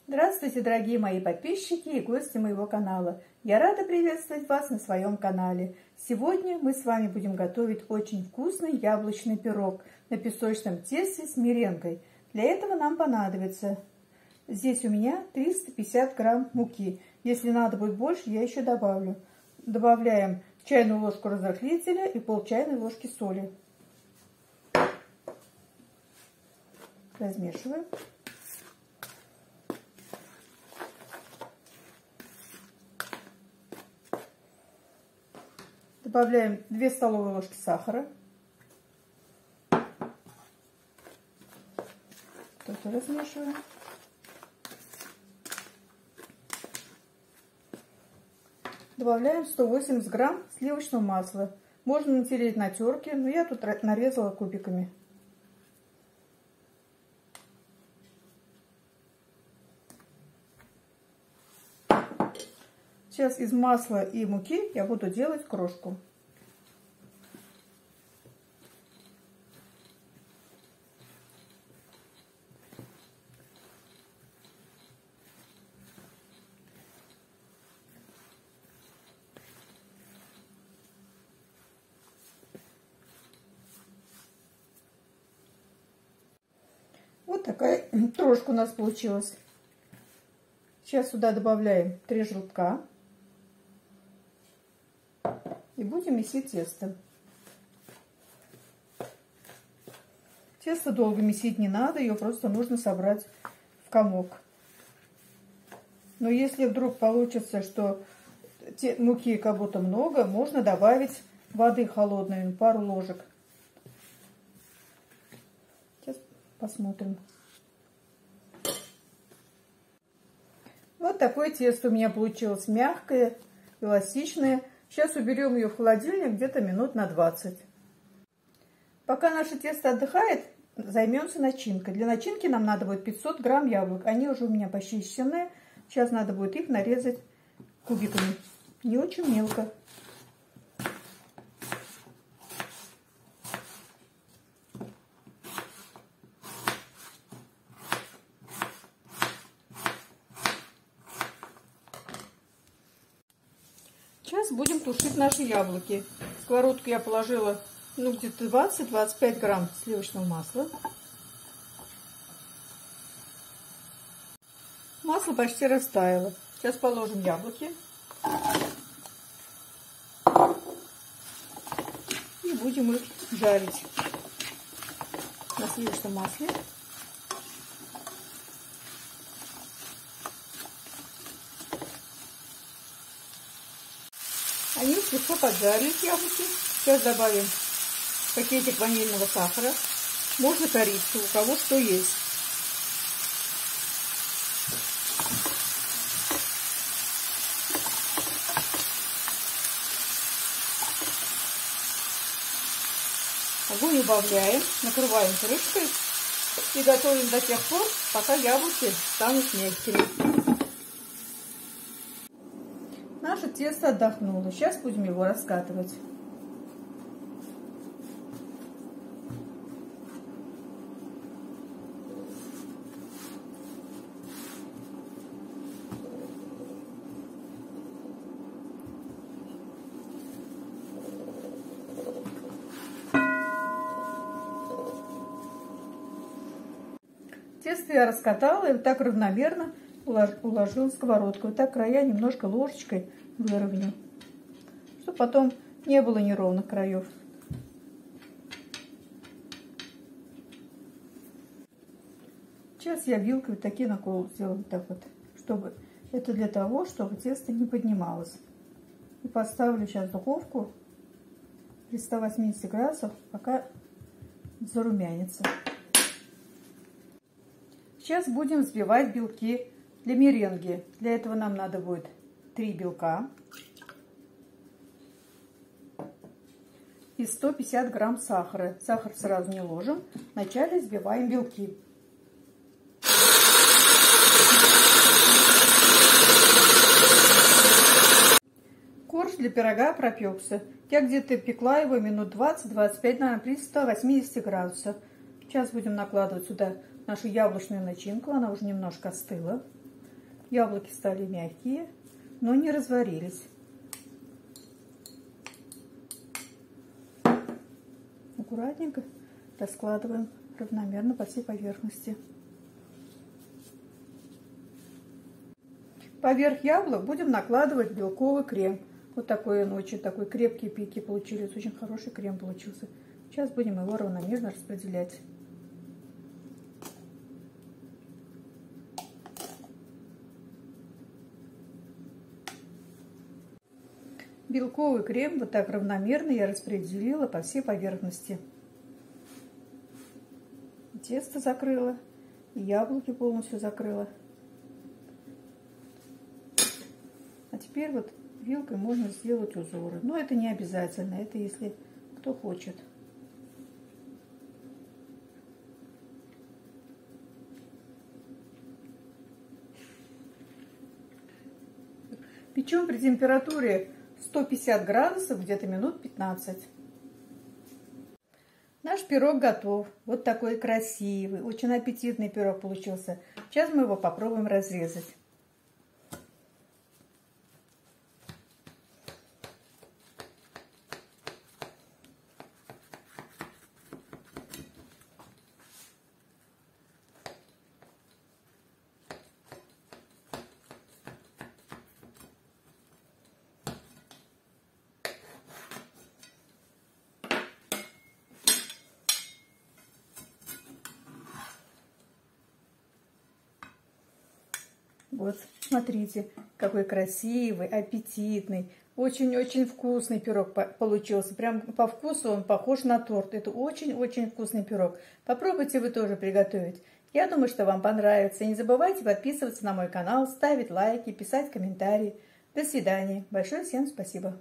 Здравствуйте, дорогие мои подписчики и гости моего канала. Я рада приветствовать вас на своем канале. Сегодня мы с вами будем готовить очень вкусный яблочный пирог на песочном тесте с меренгой. Для этого нам понадобится, здесь у меня 350 грамм муки. Если надо будет больше, я еще добавлю. Добавляем чайную ложку разрыхлителя и пол чайной ложки соли. Размешиваем. Добавляем 2 столовые ложки сахара. Тоже размешиваем. Добавляем 180 грамм сливочного масла. Можно натереть на терке, но я тут нарезала кубиками. Сейчас из масла и муки я буду делать крошку. Вот такая крошка у нас получилась. Сейчас сюда добавляем 3 желтка. И будем месить тесто. Тесто долго месить не надо, ее просто нужно собрать в комок. Но если вдруг получится, что муки как будто много, можно добавить воды холодной, пару ложек. Сейчас посмотрим. Вот такое тесто у меня получилось, мягкое, эластичное. Сейчас уберем ее в холодильник где-то минут на 20. Пока наше тесто отдыхает, займемся начинкой. Для начинки нам надо будет 500 грамм яблок. Они уже у меня почищенные. Сейчас надо будет их нарезать кубиками. Не очень мелко. Сейчас будем тушить наши яблоки. В сковородку я положила где-то 20-25 грамм сливочного масла. Масло почти растаяло. Сейчас положим яблоки. И будем их жарить на сливочном масле. Они слегка поджарились, яблоки. Сейчас добавим пакетик ванильного сахара. Можно корицу, у кого что есть. Огонь убавляем, накрываем крышкой и готовим до тех пор, пока яблоки станут мягкими. Наше тесто отдохнуло. Сейчас будем его раскатывать. Тесто я раскатала и вот так равномерно уложила в сковородку. Вот так края немножко ложечкой выровню, чтобы потом не было неровных краев. Сейчас я вилкой вот такие наколы сделаю, вот так вот, чтобы это для того, чтобы тесто не поднималось. И поставлю сейчас в духовку при 180 градусах, пока зарумянится. Сейчас будем взбивать белки для меренги. Для этого нам надо будет 3 белка и 150 грамм сахара. Сахар сразу не ложим. Вначале взбиваем белки. Корж для пирога пропекся. Я где-то пекла его минут 20-25, наверное, при 180 градусах. Сейчас будем накладывать сюда нашу яблочную начинку. Она уже немножко остыла. Яблоки стали мягкие, но не разварились. Аккуратненько раскладываем равномерно по всей поверхности. Поверх яблок будем накладывать белковый крем. Вот такой он очень такой крепкие пики получились. Очень хороший крем получился. Сейчас будем его равномерно распределять. Белковый крем вот так равномерно я распределила по всей поверхности. Тесто закрыла, и яблоки полностью закрыла. А теперь вот вилкой можно сделать узоры. Но это не обязательно, это если кто хочет. Печем при температуре 150 градусов где-то минут 15. Наш пирог готов. Вот такой красивый, очень аппетитный пирог получился. Сейчас мы его попробуем разрезать. Вот, смотрите, какой красивый, аппетитный, очень-очень вкусный пирог получился. Прям по вкусу он похож на торт. Это очень-очень вкусный пирог. Попробуйте вы тоже приготовить. Я думаю, что вам понравится. И не забывайте подписываться на мой канал, ставить лайки, писать комментарии. До свидания. Большое всем спасибо.